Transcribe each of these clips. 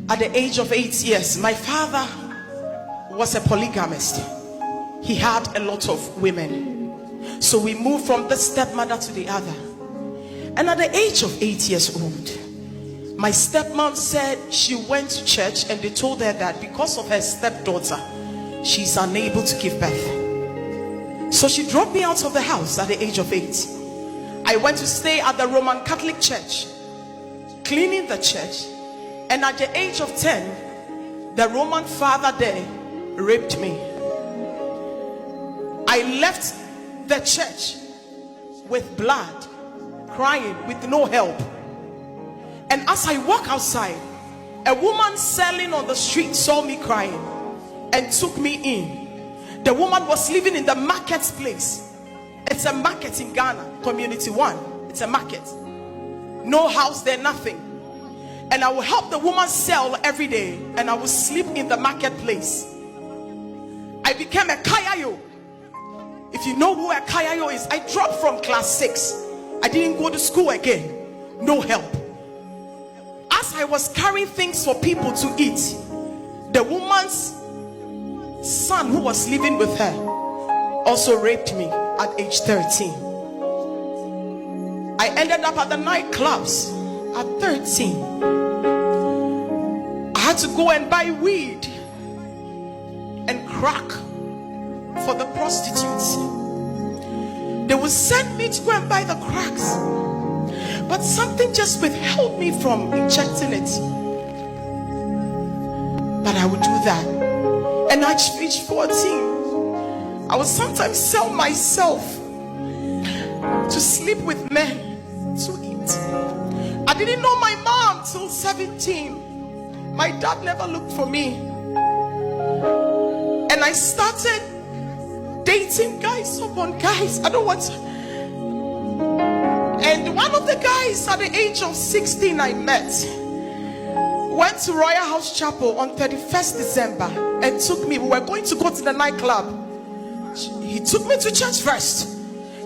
At the age of 8 years, my father was a polygamist. He had a lot of women. So we moved from the stepmother to the other. And at the age of 8 years old, my stepmom said she went to church and they told her that because of her stepdaughter, she's unable to give birth. So she dropped me out of the house at the age of 8. I went to stay at the Roman Catholic Church, cleaning the church. And at the age of 10, the Roman father there raped me. I left the church with blood, crying with no help. And as I walk outside, a woman selling on the street saw me crying and took me in. The woman was living in the marketplace. It's a market in Ghana, Community 1. It's a market. No house there, nothing. And I will help the woman sell every day, and I will sleep in the marketplace. I became a kayayo. If you know who a kayayo is, I dropped from class 6. I didn't go to school again. No help. As I was carrying things for people to eat, the woman's son who was living with her also raped me at age 13. I ended up at the nightclubs at 13. I had to go and buy weed and crack for the prostitutes. They would send me to go and buy the cracks, but something just withheld me from injecting it. But I would do that. And at age 14, I would sometimes sell myself to sleep with men to eat. I didn't know my mom till 17. My dad never looked for me. And I started dating guys upon guys. I don't want to. And one of the guys at the age of 16 I met went to Royal House Chapel on 31st December and took me. We were going to go to the nightclub. He took me to church first.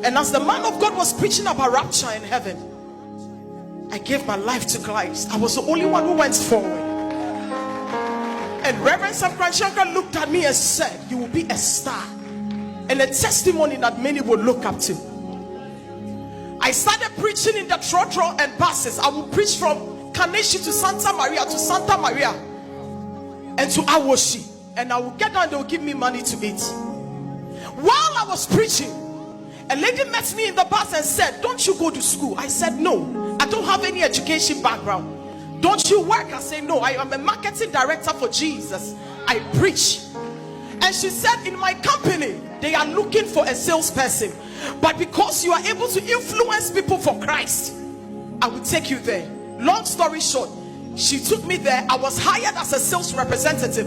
And as the man of God was preaching about rapture in heaven, I gave my life to Christ. I was the only one who went forward. And Reverend Sam Kranshanka looked at me and said, "You will be a star and a testimony that many will look up to." I started preaching in the trotro and buses. I would preach from Kaneshi to Santa Maria and to Awoshi. And I would get down, they would give me money to eat. While I was preaching, a lady met me in the bus and said, "Don't you go to school?" I said, "No, I don't have any education background." "Don't you work?" I said, "No, I am a marketing director for Jesus. I preach." And she said, "In my company, they are looking for a salesperson. But because you are able to influence people for Christ, I will take you there." Long story short, she took me there. I was hired as a sales representative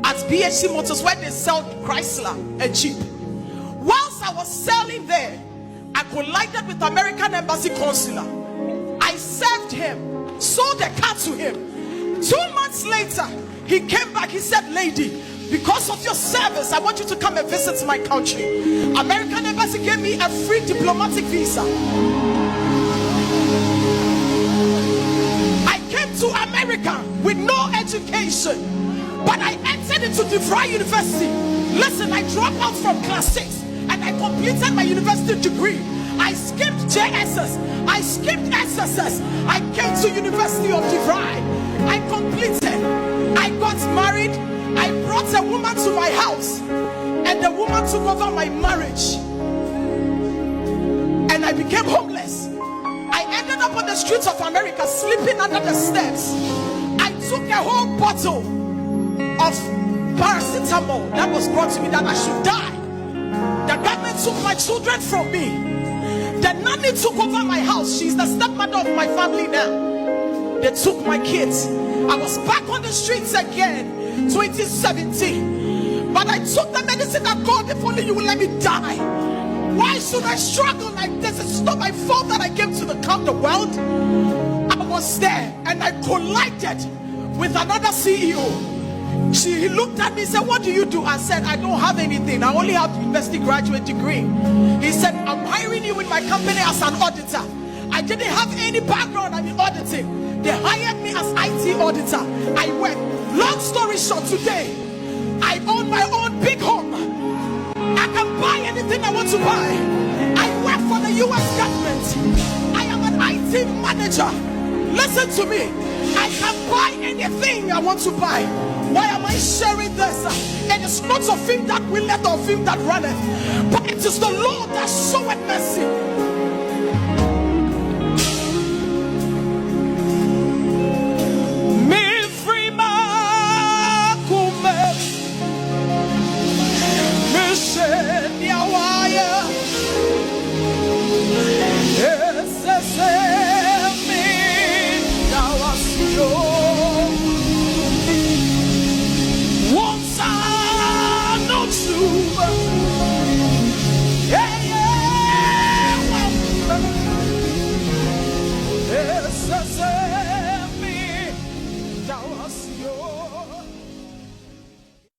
at BHC Motors, where they sell Chrysler and Jeep. Whilst I was selling there, I collided with American Embassy consular. I served him, sold a car to him. 2 months later, he came back. He said, "Lady, because of your service, I want you to come and visit my country." American Embassy gave me a free diplomatic visa. I came to America with no education, but I entered into DeVry University. Listen, I dropped out from class 6 and I completed my university degree. I skipped JSS. I skipped SSS. I came to University of DeVry. I completed. I got married. I brought a woman to my house, and the woman took over my marriage, and I became homeless. I ended up on the streets of America, sleeping under the steps. I took a whole bottle of paracetamol that was brought to me that I should die. The government took my children from me. The nanny took over my house. She's the stepmother of my family now. They took my kids. I was back on the streets again. 2017, but I took the medicine that God, if only you will let me die. Why should I struggle like this? It's not my fault that I came to the world. I was there and I collided with another CEO. He looked at me and said, "What do you do?" I said, "I don't have anything. I only have university graduate degree." He said, "I'm hiring you in my company as an auditor." I I didn't have any background in auditing. They hired me as IT auditor. I work. Long story short, today I own my own big home. I can buy anything I want to buy. I work for the US government. I am an IT manager. Listen to me. I can buy anything I want to buy. Why am I sharing this? It is not of him that willeth or of him that runneth, but it is the Lord that showeth mercy. Me frima kume, me shenya waya, esese me dawasio. That was your